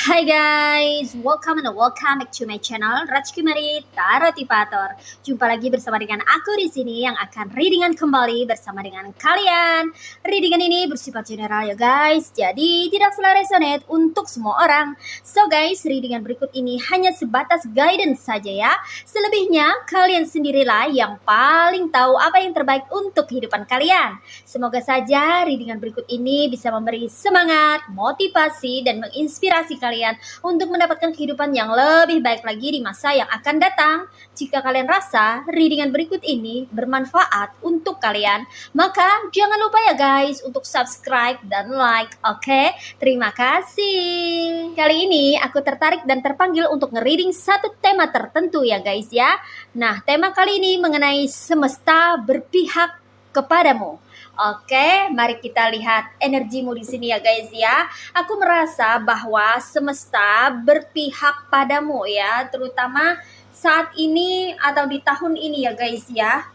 Hai guys, welcome back to my channel Rajkumari Tarotipator. Jumpa lagi bersama dengan aku di sini yang akan readingan kembali bersama dengan kalian. Readingan ini bersifat general ya guys, jadi tidak selalu resonate untuk semua orang. So guys, readingan berikut ini hanya sebatas guidance saja ya. Selebihnya kalian sendirilah yang paling tahu apa yang terbaik untuk kehidupan kalian. Semoga saja readingan berikut ini bisa memberi semangat, motivasi, dan menginspirasi kalian untuk mendapatkan kehidupan yang lebih baik lagi di masa yang akan datang. Jika kalian rasa readingan berikut ini bermanfaat untuk kalian, maka jangan lupa ya guys untuk subscribe dan like, oke? Terima kasih. Kali ini aku tertarik dan terpanggil untuk nge-reading satu tema tertentu ya guys ya. Nah, tema kali ini mengenai semesta berpihak kepadamu. Oke, mari kita lihat energimu di sini ya guys ya. Aku merasa bahwa semesta berpihak padamu ya, terutama saat ini atau di tahun ini ya guys ya.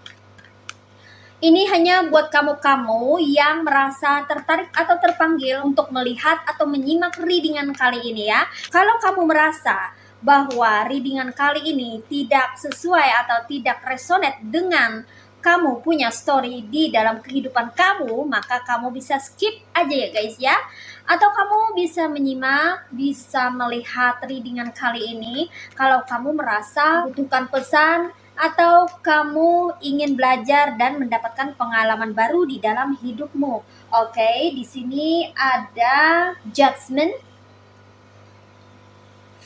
Ini hanya buat kamu-kamu yang merasa tertarik atau terpanggil untuk melihat atau menyimak readingan kali ini ya. Kalau kamu merasa bahwa readingan kali ini tidak sesuai atau tidak resonate dengan kamu punya story di dalam kehidupan kamu, maka kamu bisa skip aja ya guys ya. Atau kamu bisa menyimak, bisa melihat readingan kali ini kalau kamu merasa butuhkan pesan atau kamu ingin belajar dan mendapatkan pengalaman baru di dalam hidupmu. Oke, di sini ada Judgment,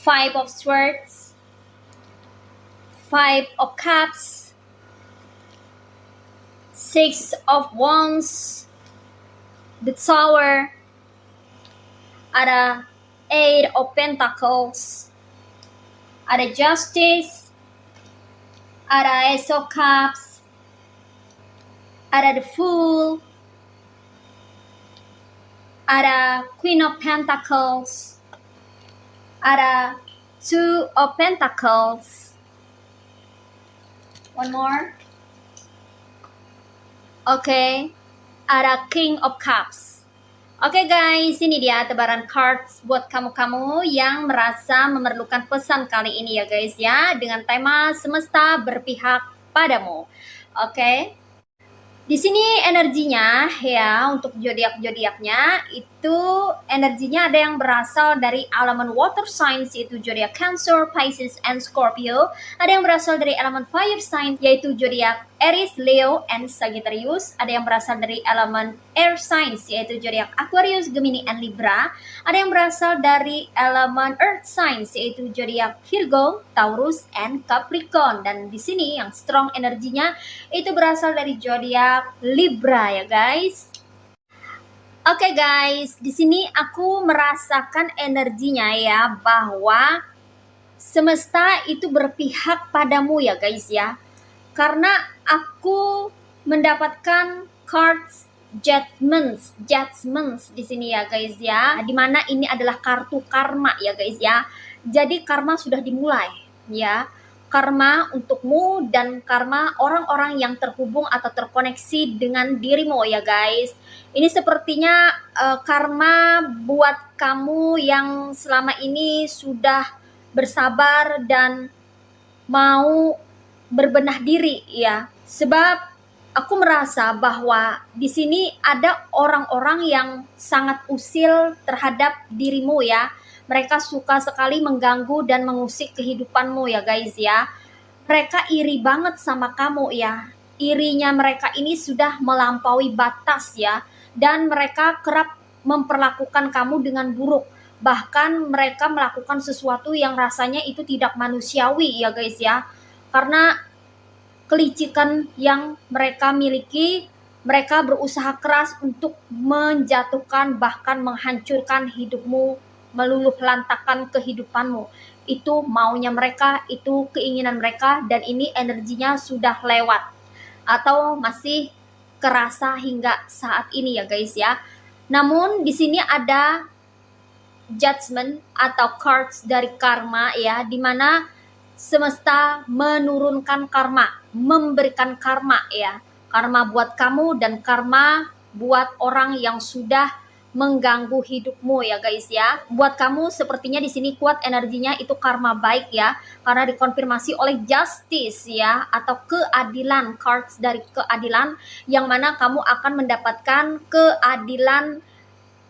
Five of Swords, Five of Cups, Six of Wands, the Tower, ada Eight of Pentacles, ada Justice, ada Ace of Cups, ada the Fool, ada Queen of Pentacles, ada Two of Pentacles. One more. Oke, ada King of Cups. Oke guys, ini dia tebaran cards buat kamu-kamu yang merasa memerlukan pesan kali ini ya guys ya, dengan tema semesta berpihak padamu. Oke. Di sini energinya ya, untuk zodiak-zodiaknya itu energinya ada yang berasal dari elemen water signs yaitu zodiak Cancer, Pisces, and Scorpio. Ada yang berasal dari elemen fire signs yaitu zodiak Aries, Leo, and Sagittarius. Ada yang berasal dari elemen air signs yaitu zodiak Aquarius, Gemini, and Libra. Ada yang berasal dari elemen earth signs yaitu zodiak Virgo, Taurus, and Capricorn. Dan di sini yang strong energinya itu berasal dari zodiak Libra ya guys. Oke guys, di sini aku merasakan energinya ya, bahwa semesta itu berpihak padamu ya guys ya. Karena aku mendapatkan cards judgments di sini ya guys ya. Dimana ini adalah kartu karma ya guys ya. Jadi karma sudah dimulai ya. Karma untukmu dan karma orang-orang yang terhubung atau terkoneksi dengan dirimu ya guys. Ini sepertinya karma buat kamu yang selama ini sudah bersabar dan mau berbenah diri ya. Sebab aku merasa bahwa di sini ada orang-orang yang sangat usil terhadap dirimu ya. Mereka suka sekali mengganggu dan mengusik kehidupanmu ya guys ya. Mereka iri banget sama kamu ya. Irinya mereka ini sudah melampaui batas ya. Dan mereka kerap memperlakukan kamu dengan buruk. Bahkan mereka melakukan sesuatu yang rasanya itu tidak manusiawi ya guys ya. Karena kelicikan yang mereka miliki, mereka berusaha keras untuk menjatuhkan bahkan menghancurkan hidupmu, meluluh lantakan kehidupanmu. Itu maunya mereka, itu keinginan mereka, dan ini energinya sudah lewat atau masih kerasa hingga saat ini ya guys ya. Namun di sini ada judgment atau cards dari karma ya, dimana semesta menurunkan karma, memberikan karma ya. Karma buat kamu dan karma buat orang yang sudah mengganggu hidupmu ya guys ya. Buat kamu sepertinya di sini kuat energinya itu karma baik ya, karena dikonfirmasi oleh justice ya, atau keadilan, cards dari keadilan, yang mana kamu akan mendapatkan keadilan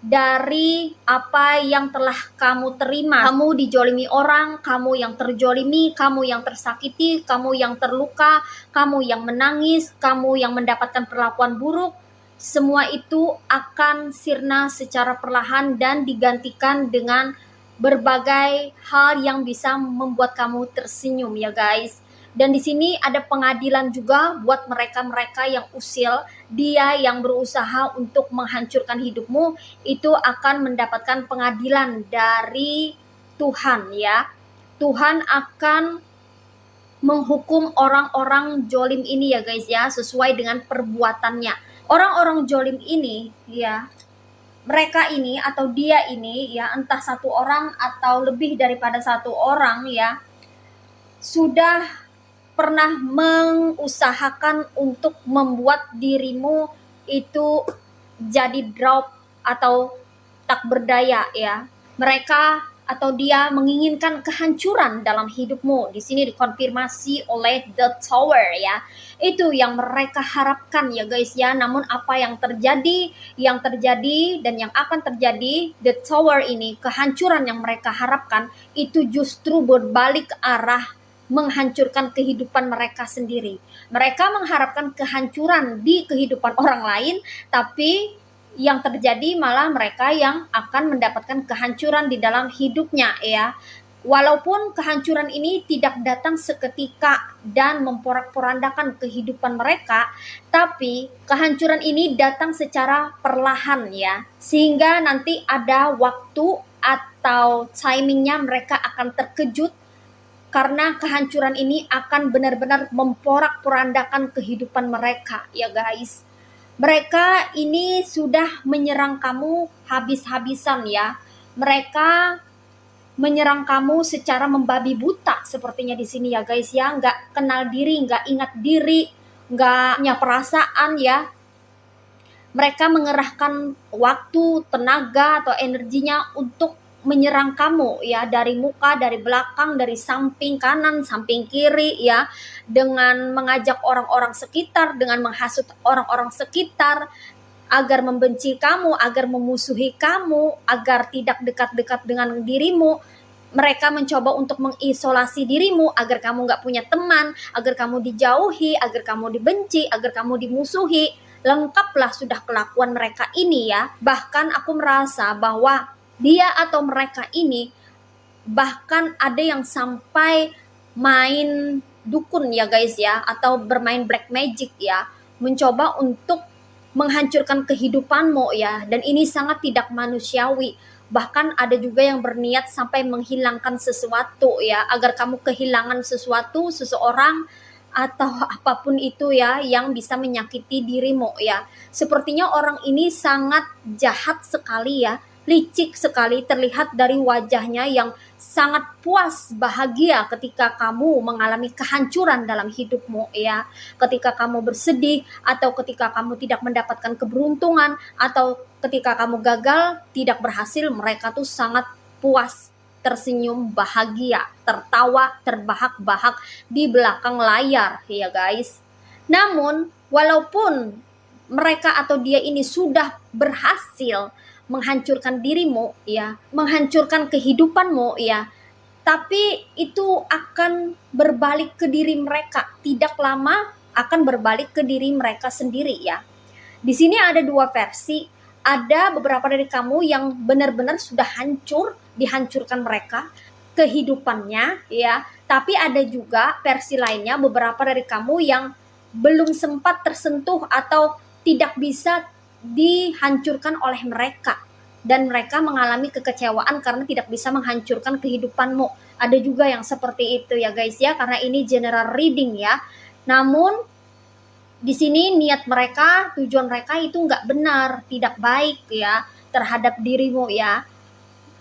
dari apa yang telah kamu terima. Kamu dijolimi orang, kamu yang terjolimi, kamu yang tersakiti, kamu yang terluka, kamu yang menangis, kamu yang mendapatkan perlakuan buruk, semua itu akan sirna secara perlahan dan digantikan dengan berbagai hal yang bisa membuat kamu tersenyum ya guys. Dan di sini ada pengadilan juga buat mereka-mereka yang usil, dia yang berusaha untuk menghancurkan hidupmu, itu akan mendapatkan pengadilan dari Tuhan ya. Tuhan akan menghukum orang-orang jolim ini ya guys ya, sesuai dengan perbuatannya. Orang-orang jolim ini ya, mereka ini atau dia ini ya, entah satu orang atau lebih daripada satu orang ya, sudah pernah mengusahakan untuk membuat dirimu itu jadi drop atau tak berdaya ya. Mereka atau dia menginginkan kehancuran dalam hidupmu. Di sini dikonfirmasi oleh The Tower ya. Itu yang mereka harapkan ya guys ya. Namun apa yang terjadi dan yang akan terjadi, The Tower ini, kehancuran yang mereka harapkan itu justru berbalik arah menghancurkan kehidupan mereka sendiri. Mereka mengharapkan kehancuran di kehidupan orang lain, tapi yang terjadi malah mereka yang akan mendapatkan kehancuran di dalam hidupnya ya. Walaupun kehancuran ini tidak datang seketika dan memporak-porandakan kehidupan mereka, tapi kehancuran ini datang secara perlahan ya. Sehingga nanti ada waktu atau timingnya mereka akan terkejut, karena kehancuran ini akan benar-benar memporak-porandakan kehidupan mereka ya guys. Mereka ini sudah menyerang kamu habis-habisan ya. Mereka menyerang kamu secara membabi buta sepertinya di sini ya guys ya. Nggak kenal diri, nggak ingat diri, nggak punya perasaan ya. Mereka mengerahkan waktu, tenaga atau energinya untuk menyerang kamu ya, dari muka, dari belakang, dari samping kanan, samping kiri ya, dengan mengajak orang-orang sekitar, dengan menghasut orang-orang sekitar agar membenci kamu, agar memusuhi kamu, agar tidak dekat-dekat dengan dirimu. Mereka mencoba untuk mengisolasi dirimu agar kamu nggak punya teman, agar kamu dijauhi, agar kamu dibenci, agar kamu dimusuhi. Lengkaplah sudah kelakuan mereka ini ya. Bahkan aku merasa bahwa dia atau mereka ini bahkan ada yang sampai main dukun ya guys ya, atau bermain black magic ya, mencoba untuk menghancurkan kehidupanmu ya. Dan ini sangat tidak manusiawi. Bahkan ada juga yang berniat sampai menghilangkan sesuatu ya, agar kamu kehilangan sesuatu, seseorang, atau apapun itu ya yang bisa menyakiti dirimu ya. Sepertinya orang ini sangat jahat sekali ya, licik sekali, terlihat dari wajahnya yang sangat puas, bahagia ketika kamu mengalami kehancuran dalam hidupmu ya. Ketika kamu bersedih, atau ketika kamu tidak mendapatkan keberuntungan, atau ketika kamu gagal, tidak berhasil, mereka tuh sangat puas, tersenyum, bahagia, tertawa, terbahak-bahak di belakang layar ya guys. Namun walaupun mereka atau dia ini sudah berhasil menghancurkan dirimu ya, menghancurkan kehidupanmu ya, tapi itu akan berbalik ke diri mereka. Tidak lama akan berbalik ke diri mereka sendiri ya. Di sini ada dua versi. Ada beberapa dari kamu yang benar-benar sudah hancur, dihancurkan mereka kehidupannya ya. Tapi ada juga versi lainnya, beberapa dari kamu yang belum sempat tersentuh atau tidak bisa dihancurkan oleh mereka, dan mereka mengalami kekecewaan karena tidak bisa menghancurkan kehidupanmu. Ada juga yang seperti itu ya guys ya, karena ini general reading ya. Namun di sini niat mereka, tujuan mereka itu nggak benar, tidak baik ya terhadap dirimu ya.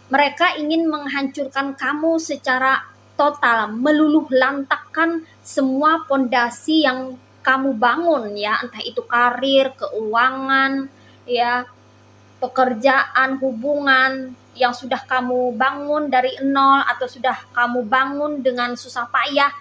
Mereka ingin menghancurkan kamu secara total, meluluh lantakkan semua pondasi yang kamu bangun ya, entah itu karir, keuangan ya, pekerjaan, hubungan yang sudah kamu bangun dari nol atau sudah kamu bangun dengan susah payah,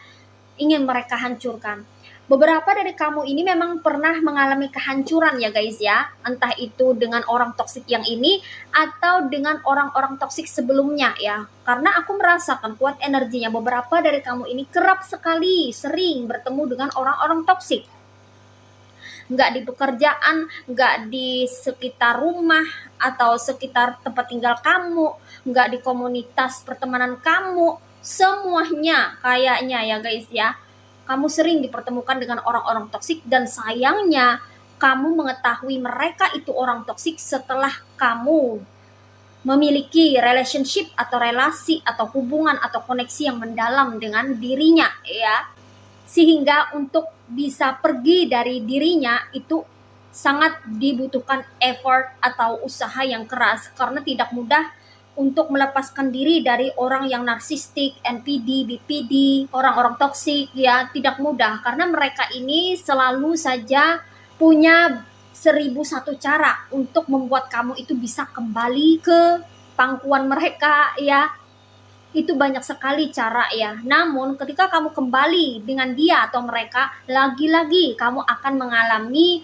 ingin mereka hancurkan. Beberapa dari kamu ini memang pernah mengalami kehancuran ya guys ya, entah itu dengan orang toksik yang ini atau dengan orang-orang toksik sebelumnya ya. Karena aku merasakan kuat energinya, beberapa dari kamu ini kerap sekali sering bertemu dengan orang-orang toksik. Nggak di pekerjaan, nggak di sekitar rumah atau sekitar tempat tinggal kamu, nggak di komunitas pertemanan kamu, semuanya kayaknya ya guys ya, kamu sering dipertemukan dengan orang-orang toksik dan sayangnya kamu mengetahui mereka itu orang toksik setelah kamu memiliki relationship atau relasi atau hubungan atau koneksi yang mendalam dengan dirinya ya. Sehingga untuk bisa pergi dari dirinya itu sangat dibutuhkan effort atau usaha yang keras karena tidak mudah untuk melepaskan diri dari orang yang narsistik, NPD, BPD, orang-orang toksik ya, tidak mudah karena mereka ini selalu saja punya 1001 cara untuk membuat kamu itu bisa kembali ke pangkuan mereka ya. Itu banyak sekali cara ya. Namun ketika kamu kembali dengan dia atau mereka, lagi-lagi kamu akan mengalami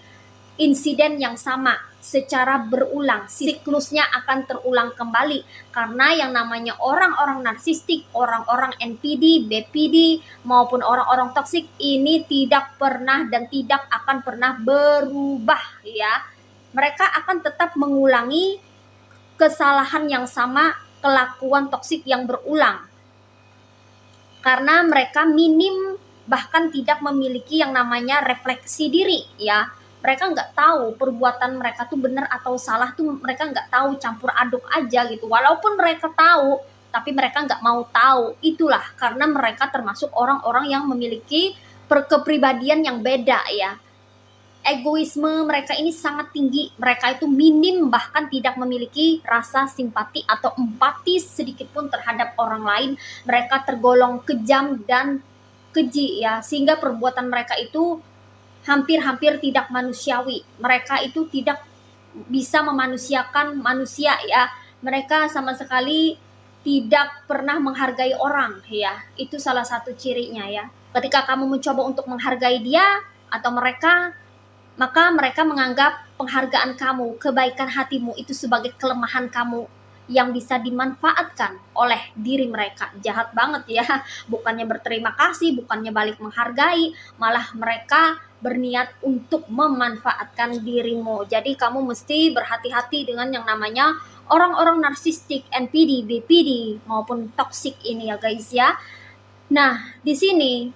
insiden yang sama secara berulang, siklusnya akan terulang kembali karena yang namanya orang-orang narsistik, orang-orang NPD, BPD maupun orang-orang toksik ini tidak pernah dan tidak akan pernah berubah ya. Mereka akan tetap mengulangi kesalahan yang sama, kelakuan toksik yang berulang karena mereka minim bahkan tidak memiliki yang namanya refleksi diri ya. Mereka nggak tahu perbuatan mereka tuh benar atau salah tuh, mereka nggak tahu, campur aduk aja gitu. Walaupun mereka tahu, tapi mereka nggak mau tahu. Itulah karena mereka termasuk orang-orang yang memiliki kepribadian yang beda ya. Egoisme mereka ini sangat tinggi. Mereka itu minim bahkan tidak memiliki rasa simpati atau empati sedikit pun terhadap orang lain. Mereka tergolong kejam dan keji ya, sehingga perbuatan mereka itu hampir-hampir tidak manusiawi. Mereka itu tidak bisa memanusiakan manusia ya. Mereka sama sekali tidak pernah menghargai orang ya. Itu salah satu cirinya ya. Ketika kamu mencoba untuk menghargai dia atau mereka, maka mereka menganggap penghargaan kamu, kebaikan hatimu itu sebagai kelemahan kamu yang bisa dimanfaatkan oleh diri mereka. Jahat banget ya, bukannya berterima kasih, bukannya balik menghargai, malah mereka berniat untuk memanfaatkan dirimu. Jadi kamu mesti berhati-hati dengan yang namanya orang-orang narsistik, NPD, BPD maupun toksik ini ya guys ya. Nah, di sini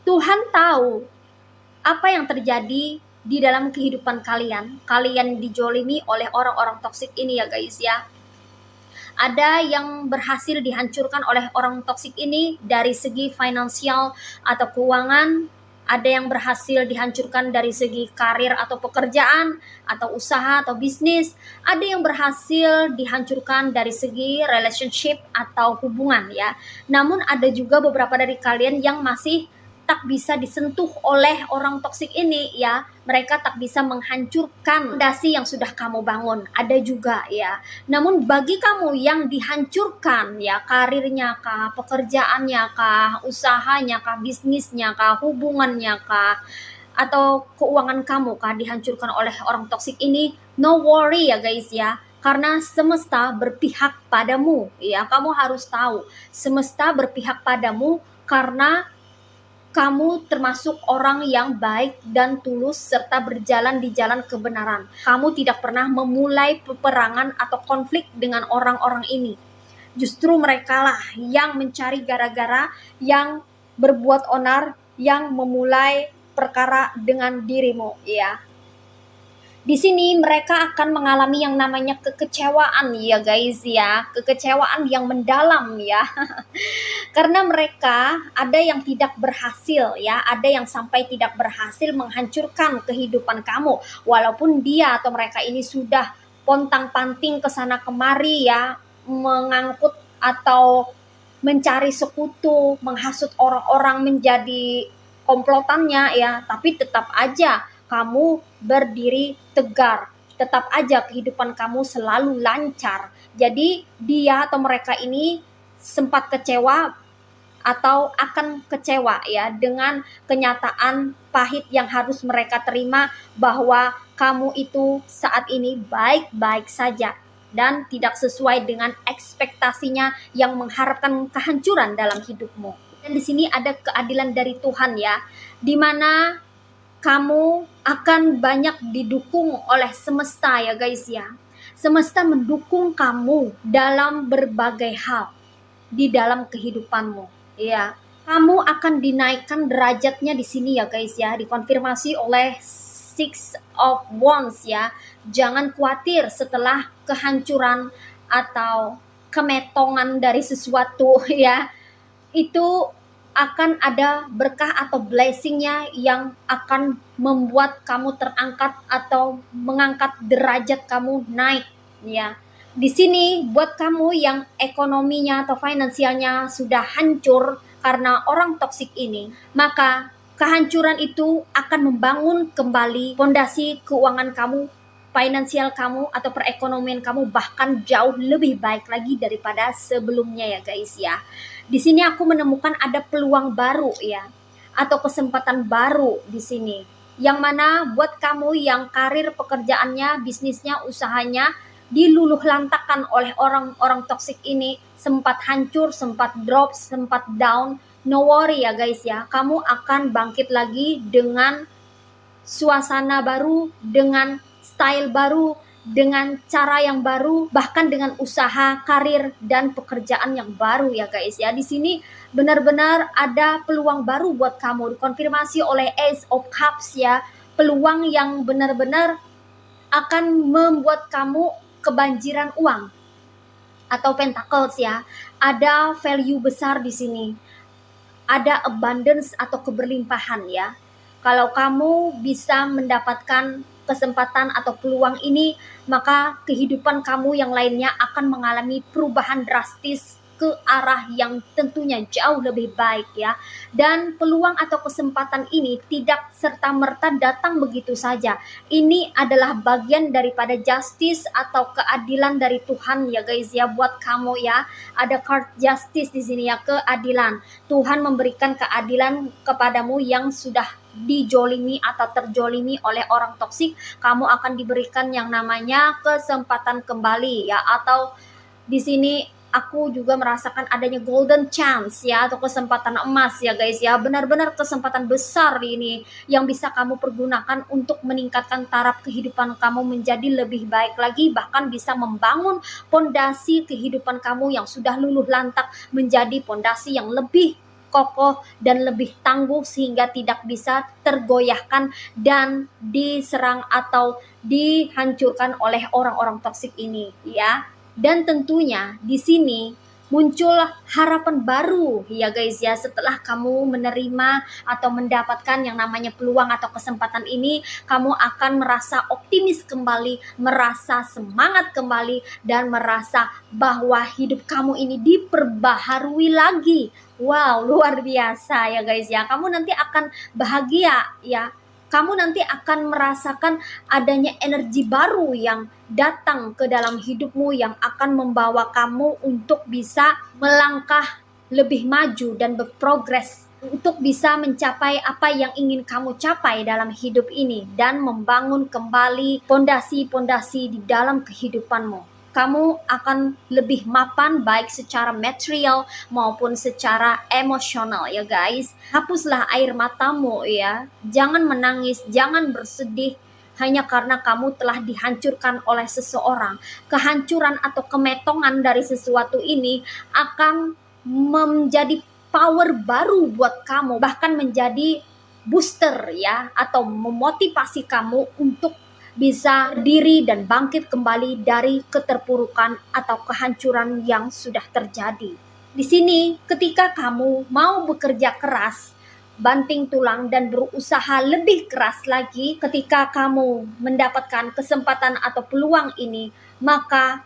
Tuhan tahu apa yang terjadi di dalam kehidupan kalian. Kalian dijolimi oleh orang-orang toksik ini ya guys ya. Ada yang berhasil dihancurkan oleh orang toksik ini dari segi finansial atau keuangan, ada yang berhasil dihancurkan dari segi karir atau pekerjaan atau usaha atau bisnis, ada yang berhasil dihancurkan dari segi relationship atau hubungan ya. Namun ada juga beberapa dari kalian yang masih tak bisa disentuh oleh orang toksik ini ya. Mereka tak bisa menghancurkan fondasi yang sudah kamu bangun. Ada juga ya. Namun bagi kamu yang dihancurkan ya, karirnya kah, pekerjaannya kah, usahanya kah, bisnisnya kah, hubungannya kah, atau keuangan kamu kah dihancurkan oleh orang toksik ini, no worry ya guys ya. Karena semesta berpihak padamu ya. Kamu harus tahu semesta berpihak padamu karena kamu termasuk orang yang baik dan tulus serta berjalan di jalan kebenaran. Kamu tidak pernah memulai peperangan atau konflik dengan orang-orang ini. Justru merekalah yang mencari gara-gara, yang berbuat onar, yang memulai perkara dengan dirimu ya. Di sini mereka akan mengalami yang namanya kekecewaan ya guys ya, kekecewaan yang mendalam ya. Karena mereka ada yang tidak berhasil ya, ada yang sampai tidak berhasil menghancurkan kehidupan kamu. Walaupun dia atau mereka ini sudah pontang-panting ke sana kemari ya, mengangkut atau mencari sekutu, menghasut orang-orang menjadi komplotannya ya, tapi tetap aja kamu berdiri tegar tetap aja kehidupan kamu selalu lancar. Jadi dia atau mereka ini sempat kecewa atau akan kecewa ya dengan kenyataan pahit yang harus mereka terima, bahwa kamu itu saat ini baik-baik saja dan tidak sesuai dengan ekspektasinya yang mengharapkan kehancuran dalam hidupmu. Dan di sini ada keadilan dari Tuhan ya, di mana kamu akan banyak didukung oleh semesta ya guys ya. Semesta mendukung kamu dalam berbagai hal di dalam kehidupanmu. Ya, kamu akan dinaikkan derajatnya di sini ya guys ya, dikonfirmasi oleh Six of Wands ya. Jangan khawatir setelah kehancuran atau kemetongan dari sesuatu ya. Itu akan ada berkah atau blessingnya yang akan membuat kamu terangkat atau mengangkat derajat kamu naik ya. Di sini buat kamu yang ekonominya atau finansialnya sudah hancur karena orang toksik ini, maka kehancuran itu akan membangun kembali fondasi keuangan kamu, finansial kamu atau perekonomian kamu, bahkan jauh lebih baik lagi daripada sebelumnya ya guys ya. Di sini aku menemukan ada peluang baru ya, atau kesempatan baru di sini. Yang mana buat kamu yang karir pekerjaannya, bisnisnya, usahanya diluluh lantakan oleh orang-orang toksik ini, sempat hancur, sempat drop, sempat down, no worry ya guys ya. Kamu akan bangkit lagi dengan suasana baru, dengan style baru, dengan cara yang baru, bahkan dengan usaha, karir, dan pekerjaan yang baru ya guys ya. Di sini benar-benar ada peluang baru buat kamu, dikonfirmasi oleh Ace of Cups ya. Peluang yang benar-benar akan membuat kamu kebanjiran uang atau pentacles ya. Ada value besar di sini. Ada abundance atau keberlimpahan ya. Kalau kamu bisa mendapatkan kesempatan atau peluang ini, maka kehidupan kamu yang lainnya akan mengalami perubahan drastis ke arah yang tentunya jauh lebih baik ya. Dan peluang atau kesempatan ini tidak serta-merta datang begitu saja. Ini adalah bagian daripada justice atau keadilan dari Tuhan ya guys ya, buat kamu ya. Ada card justice di sini ya, keadilan. Tuhan memberikan keadilan kepadamu yang sudah dijolimi atau terjolimi oleh orang toksik. Kamu akan diberikan yang namanya kesempatan kembali ya, atau di sini aku juga merasakan adanya golden chance ya, atau kesempatan emas ya guys ya. Benar-benar kesempatan besar ini yang bisa kamu pergunakan untuk meningkatkan taraf kehidupan kamu menjadi lebih baik lagi, bahkan bisa membangun pondasi kehidupan kamu yang sudah luluh lantak menjadi pondasi yang lebih kokoh dan lebih tangguh, sehingga tidak bisa tergoyahkan dan diserang atau dihancurkan oleh orang-orang toksik ini ya. Dan tentunya di sini muncul harapan baru ya guys ya, setelah kamu menerima atau mendapatkan yang namanya peluang atau kesempatan ini. Kamu akan merasa optimis kembali, merasa semangat kembali, dan merasa bahwa hidup kamu ini diperbaharui lagi. Wow, luar biasa ya guys ya. Kamu nanti akan bahagia ya. Kamu nanti akan merasakan adanya energi baru yang datang ke dalam hidupmu, yang akan membawa kamu untuk bisa melangkah lebih maju dan berprogres untuk bisa mencapai apa yang ingin kamu capai dalam hidup ini, dan membangun kembali pondasi-pondasi di dalam kehidupanmu. Kamu akan lebih mapan baik secara material maupun secara emosional ya guys. Hapuslah air matamu ya. Jangan menangis, jangan bersedih hanya karena kamu telah dihancurkan oleh seseorang. Kehancuran atau kemetongan dari sesuatu ini akan menjadi power baru buat kamu, bahkan menjadi booster ya, atau memotivasi kamu untuk bisa berdiri dan bangkit kembali dari keterpurukan atau kehancuran yang sudah terjadi. Di sini ketika kamu mau bekerja keras, banting tulang, dan berusaha lebih keras lagi, ketika kamu mendapatkan kesempatan atau peluang ini, maka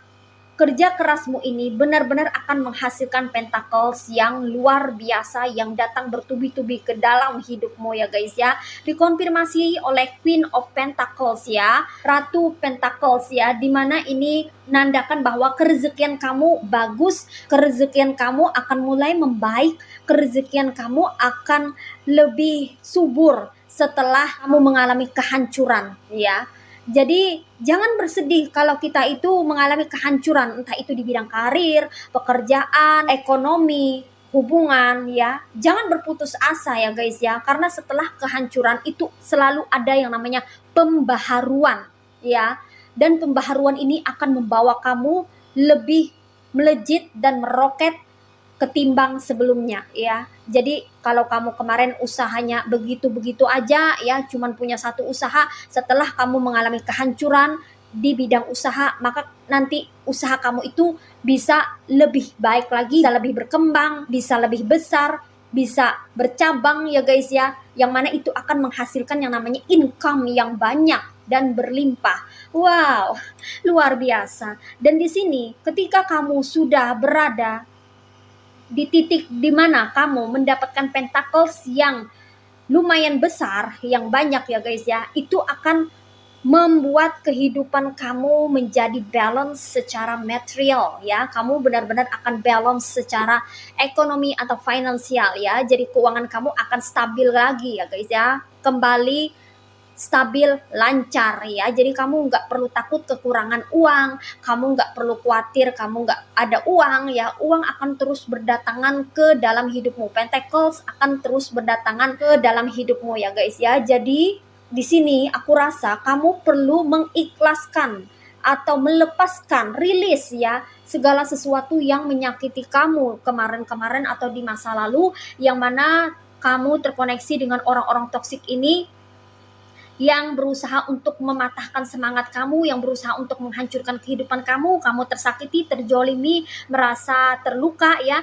kerja kerasmu ini benar-benar akan menghasilkan pentacles yang luar biasa yang datang bertubi-tubi ke dalam hidupmu ya guys ya. Dikonfirmasi oleh Queen of Pentacles ya, Ratu Pentacles ya, dimana ini menandakan bahwa kerezekian kamu bagus, kerezekian kamu akan mulai membaik, kerezekian kamu akan lebih subur setelah kamu mengalami kehancuran ya. Jadi jangan bersedih kalau kita itu mengalami kehancuran, entah itu di bidang karir, pekerjaan, ekonomi, hubungan ya. Jangan berputus asa ya guys ya, karena setelah kehancuran itu selalu ada yang namanya pembaharuan ya. Dan pembaharuan ini akan membawa kamu lebih melejit dan meroket ketimbang sebelumnya ya. Jadi kalau kamu kemarin usahanya begitu-begitu aja ya, cuman punya satu usaha, setelah kamu mengalami kehancuran di bidang usaha, maka nanti usaha kamu itu bisa lebih baik lagi, bisa lebih berkembang, bisa lebih besar, bisa bercabang ya guys ya, yang mana itu akan menghasilkan yang namanya income yang banyak dan berlimpah. Wow, luar biasa. Dan di sini ketika kamu sudah berada di titik di mana kamu mendapatkan pentacles yang lumayan besar, yang banyak ya guys ya, itu akan membuat kehidupan kamu menjadi balance secara material ya. Kamu benar-benar akan balance secara ekonomi atau finansial ya. Jadi keuangan kamu akan stabil lagi ya guys ya. Kembali stabil, lancar ya. Jadi kamu nggak perlu takut kekurangan uang, kamu nggak perlu khawatir kamu nggak ada uang ya. Uang akan terus berdatangan ke dalam hidupmu. Pentacles akan terus berdatangan ke dalam hidupmu ya guys ya. Jadi di sini aku rasa kamu perlu mengikhlaskan atau melepaskan, rilis ya, segala sesuatu yang menyakiti kamu kemarin-kemarin atau di masa lalu, yang mana kamu terkoneksi dengan orang-orang toksik ini yang berusaha untuk mematahkan semangat kamu, yang berusaha untuk menghancurkan kehidupan kamu, kamu tersakiti, terjolimi, merasa terluka ya,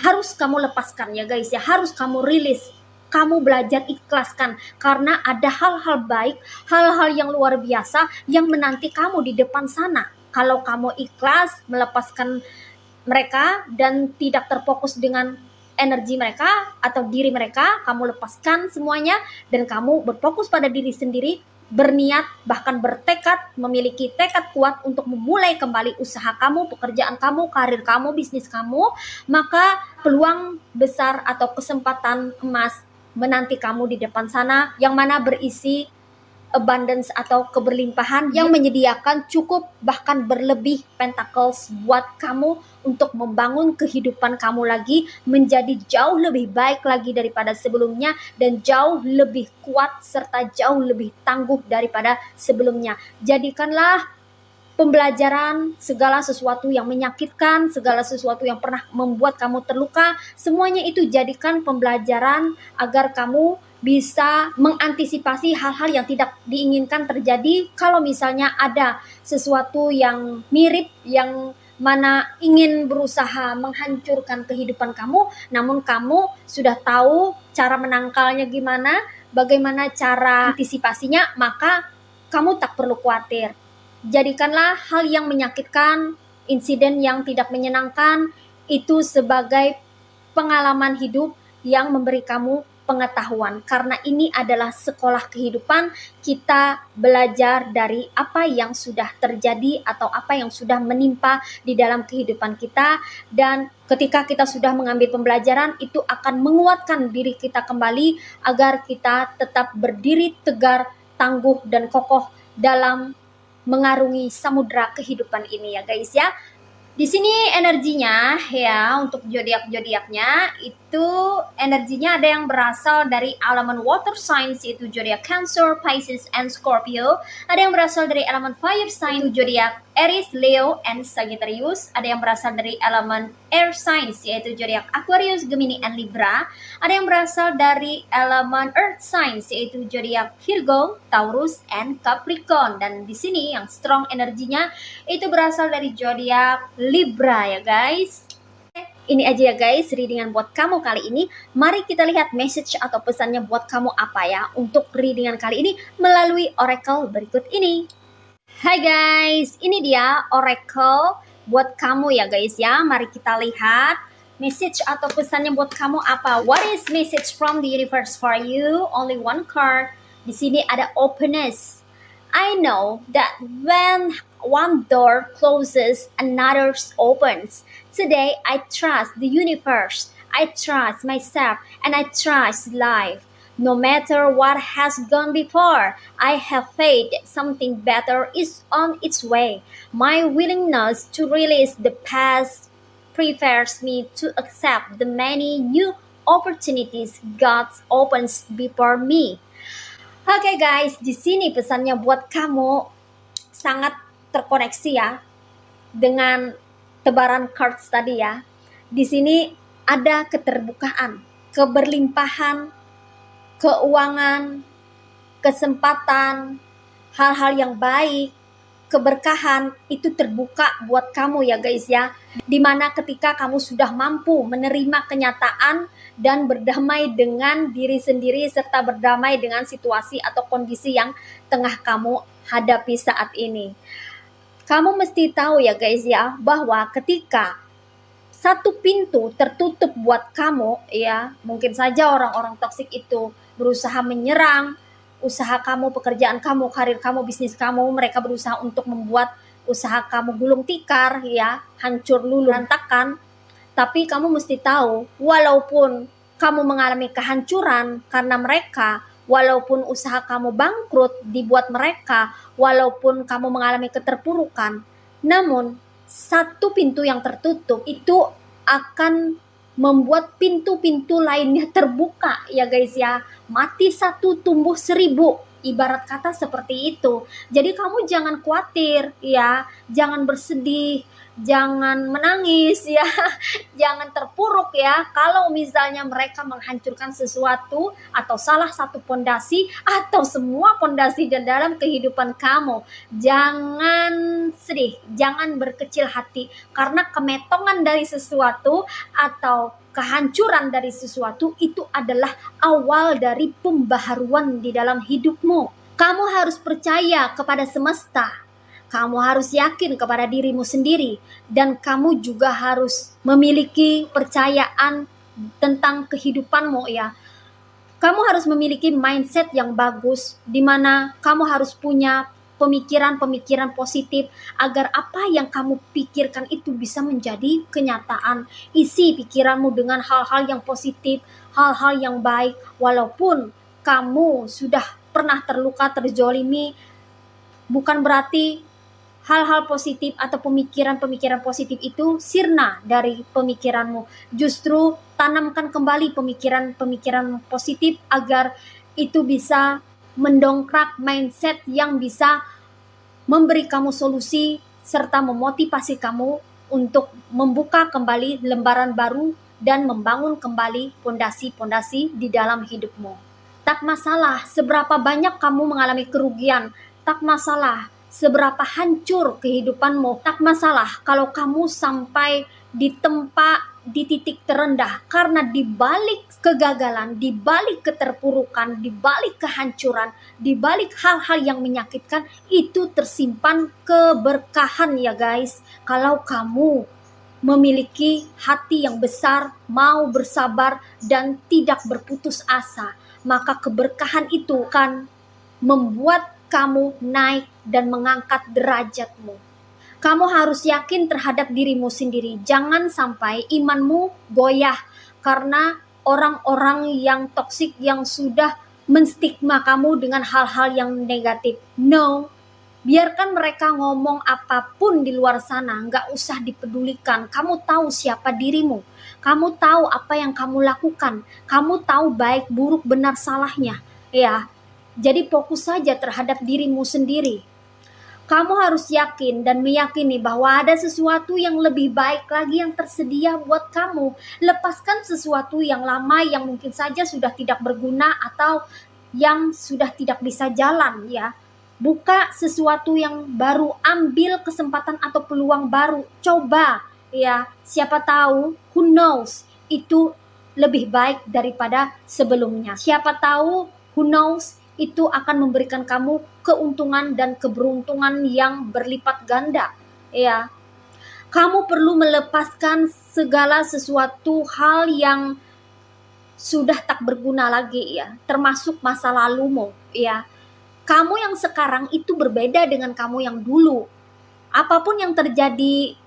harus kamu lepaskan ya guys ya, harus kamu rilis, kamu belajar ikhlaskan, karena ada hal-hal baik, hal-hal yang luar biasa yang menanti kamu di depan sana. Kalau kamu ikhlas melepaskan mereka dan tidak terfokus dengan energi mereka atau diri mereka, kamu lepaskan semuanya dan kamu berfokus pada diri sendiri, berniat, bahkan bertekad, memiliki tekad kuat untuk memulai kembali usaha kamu, pekerjaan kamu, karir kamu, bisnis kamu, maka peluang besar atau kesempatan emas menanti kamu di depan sana, yang mana berisi abundance atau keberlimpahan yang menyediakan cukup bahkan berlebih pentacles buat kamu untuk membangun kehidupan kamu lagi menjadi jauh lebih baik lagi daripada sebelumnya, dan jauh lebih kuat serta jauh lebih tangguh daripada sebelumnya. Jadikanlah pembelajaran segala sesuatu yang menyakitkan, segala sesuatu yang pernah membuat kamu terluka, semuanya itu jadikan pembelajaran agar kamu bisa mengantisipasi hal-hal yang tidak diinginkan terjadi. Kalau misalnya ada sesuatu yang mirip, yang mana ingin berusaha menghancurkan kehidupan kamu, namun kamu sudah tahu cara menangkalnya gimana, bagaimana cara antisipasinya, maka kamu tak perlu khawatir. Jadikanlah hal yang menyakitkan, insiden yang tidak menyenangkan, itu sebagai pengalaman hidup yang memberi kamu pengetahuan, karena ini adalah sekolah kehidupan. Kita belajar dari apa yang sudah terjadi atau apa yang sudah menimpa di dalam kehidupan kita, dan ketika kita sudah mengambil pembelajaran, itu akan menguatkan diri kita kembali agar kita tetap berdiri tegar, tangguh dan kokoh dalam mengarungi samudra kehidupan ini ya guys ya. Di sini energinya ya, untuk zodiak-zodiaknya itu energinya ada yang berasal dari elemen water signs, yaitu zodiak Cancer, Pisces, and Scorpio. Ada yang berasal dari elemen fire sign, yaitu zodiak Aries, Leo, and Sagittarius. Ada yang berasal dari elemen air signs, yaitu zodiak Aquarius, Gemini, and Libra. Ada yang berasal dari elemen earth signs, yaitu zodiak Virgo, Taurus, and Capricorn. Dan di sini yang strong energinya itu berasal dari zodiak Libra ya guys. Ini aja ya guys readingan buat kamu kali ini. Mari kita lihat message atau pesannya buat kamu apa ya untuk readingan kali ini melalui oracle berikut ini. Hai guys, ini dia oracle buat kamu ya guys ya. Mari kita lihat message atau pesannya buat kamu apa. What is message from the universe for you? Only one card. Di sini ada openness. I know that when one door closes, another opens. Today, I trust the universe. I trust myself and I trust life. No matter what has gone before, I have faith that something better is on its way. My willingness to release the past prepares me to accept the many new opportunities God opens before me. Oke guys, di sini pesannya buat kamu sangat terkoneksi ya dengan tebaran cards tadi ya. Di sini ada keterbukaan, keberlimpahan, keuangan, kesempatan, hal-hal yang baik, keberkahan itu terbuka buat kamu ya guys ya. Dimana ketika kamu sudah mampu menerima kenyataan dan berdamai dengan diri sendiri serta berdamai dengan situasi atau kondisi yang tengah kamu hadapi saat ini. Kamu mesti tahu ya guys ya, bahwa ketika satu pintu tertutup buat kamu ya, mungkin saja orang-orang toksik itu berusaha menyerang usaha kamu, pekerjaan kamu, karir kamu, bisnis kamu. Mereka berusaha untuk membuat usaha kamu gulung tikar ya, hancur luluh lantakan. Tapi kamu mesti tahu, walaupun kamu mengalami kehancuran karena mereka, walaupun usaha kamu bangkrut dibuat mereka, walaupun kamu mengalami keterpurukan, namun satu pintu yang tertutup itu akan membuat pintu-pintu lainnya terbuka ya guys ya. Mati satu tumbuh 1000, ibarat kata seperti itu. Jadi kamu jangan khawatir ya, jangan bersedih, jangan menangis ya, jangan terpuruk ya. Kalau misalnya mereka menghancurkan sesuatu atau salah satu pondasi atau semua pondasi di dalam kehidupan kamu, jangan sedih, jangan berkecil hati karena kemetongan dari sesuatu atau kehancuran dari sesuatu itu adalah awal dari pembaharuan di dalam hidupmu. Kamu harus percaya kepada semesta. Kamu harus yakin kepada dirimu sendiri. Dan kamu juga harus memiliki percayaan tentang kehidupanmu ya. Kamu harus memiliki mindset yang bagus, di mana kamu harus punya pemikiran-pemikiran positif agar apa yang kamu pikirkan itu bisa menjadi kenyataan. Isi pikiranmu dengan hal-hal yang positif, hal-hal yang baik. Walaupun kamu sudah pernah terluka, terzolimi, bukan berarti hal-hal positif atau pemikiran-pemikiran positif itu sirna dari pemikiranmu. Justru tanamkan kembali pemikiran-pemikiran positif agar itu bisa mendongkrak mindset yang bisa memberi kamu solusi serta memotivasi kamu untuk membuka kembali lembaran baru dan membangun kembali pondasi-pondasi di dalam hidupmu. Tak masalah seberapa banyak kamu mengalami kerugian, tak masalah seberapa hancur kehidupanmu, tak masalah kalau kamu sampai ditempa di titik terendah, karena di balik kegagalan, di balik keterpurukan, di balik kehancuran, di balik hal-hal yang menyakitkan itu tersimpan keberkahan ya guys. Kalau kamu memiliki hati yang besar, mau bersabar dan tidak berputus asa, maka keberkahan itu akan membuat kamu naik dan mengangkat derajatmu. Kamu harus yakin terhadap dirimu sendiri. Jangan sampai imanmu goyah karena orang-orang yang toksik yang sudah menstigma kamu dengan hal-hal yang negatif. No, biarkan mereka ngomong apapun di luar sana, nggak usah dipedulikan. Kamu tahu siapa dirimu. Kamu tahu apa yang kamu lakukan. Kamu tahu baik, buruk, benar, salahnya. Ya, jadi fokus saja terhadap dirimu sendiri. Kamu harus yakin dan meyakini bahwa ada sesuatu yang lebih baik lagi yang tersedia buat kamu. Lepaskan sesuatu yang lama yang mungkin saja sudah tidak berguna atau yang sudah tidak bisa jalan ya. Buka sesuatu yang baru, ambil kesempatan atau peluang baru, coba ya. Siapa tahu, who knows, itu lebih baik daripada sebelumnya. Siapa tahu, who knows, itu akan memberikan kamu keuntungan dan keberuntungan yang berlipat ganda ya. Kamu perlu melepaskan segala sesuatu hal yang sudah tak berguna lagi ya, termasuk masa lalumu ya. Kamu yang sekarang itu berbeda dengan kamu yang dulu. Apapun yang terjadi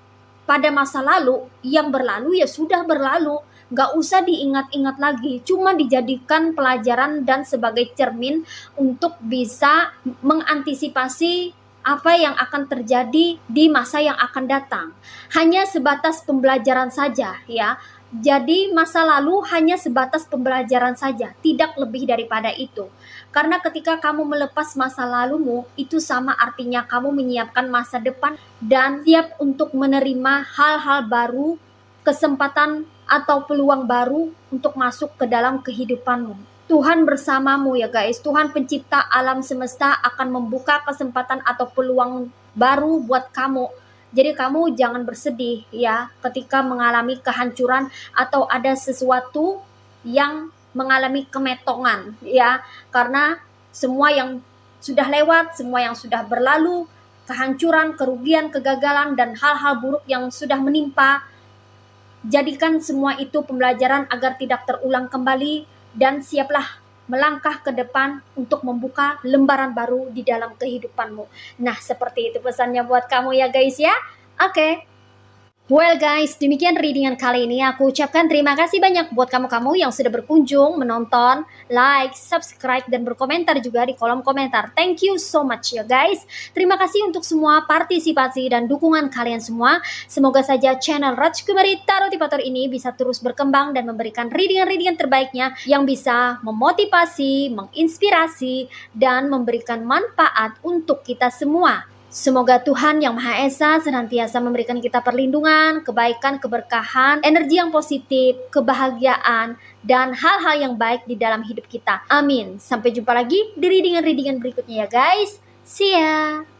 pada masa lalu, yang berlalu ya sudah berlalu. Gak usah diingat-ingat lagi, cuma dijadikan pelajaran dan sebagai cermin untuk bisa mengantisipasi apa yang akan terjadi di masa yang akan datang. Hanya sebatas pembelajaran saja ya. Jadi masa lalu hanya sebatas pembelajaran saja, tidak lebih daripada itu. Karena ketika kamu melepas masa lalumu, itu sama artinya kamu menyiapkan masa depan dan siap untuk menerima hal-hal baru, kesempatan atau peluang baru untuk masuk ke dalam kehidupanmu. Tuhan bersamamu ya guys. Tuhan pencipta alam semesta akan membuka kesempatan atau peluang baru buat kamu. Jadi kamu jangan bersedih ya ketika mengalami kehancuran atau ada sesuatu yang mengalami kemetongan ya. Karena semua yang sudah lewat, semua yang sudah berlalu, kehancuran, kerugian, kegagalan, dan hal-hal buruk yang sudah menimpa, jadikan semua itu pembelajaran agar tidak terulang kembali dan siaplah melangkah ke depan untuk membuka lembaran baru di dalam kehidupanmu. Nah, seperti itu pesannya buat kamu ya guys ya. Oke. Well guys, demikian readingan kali ini. Aku ucapkan terima kasih banyak buat kamu-kamu yang sudah berkunjung, menonton, like, subscribe, dan berkomentar juga di kolom komentar. Thank you so much ya guys. Terima kasih untuk semua partisipasi dan dukungan kalian semua. Semoga saja channel Rajkumari Tarot Tipator ini bisa terus berkembang dan memberikan readingan-readingan terbaiknya yang bisa memotivasi, menginspirasi, dan memberikan manfaat untuk kita semua. Semoga Tuhan Yang Maha Esa senantiasa memberikan kita perlindungan, kebaikan, keberkahan, energi yang positif, kebahagiaan, dan hal-hal yang baik di dalam hidup kita. Amin. Sampai jumpa lagi di readingan-readingan berikutnya ya guys. See ya!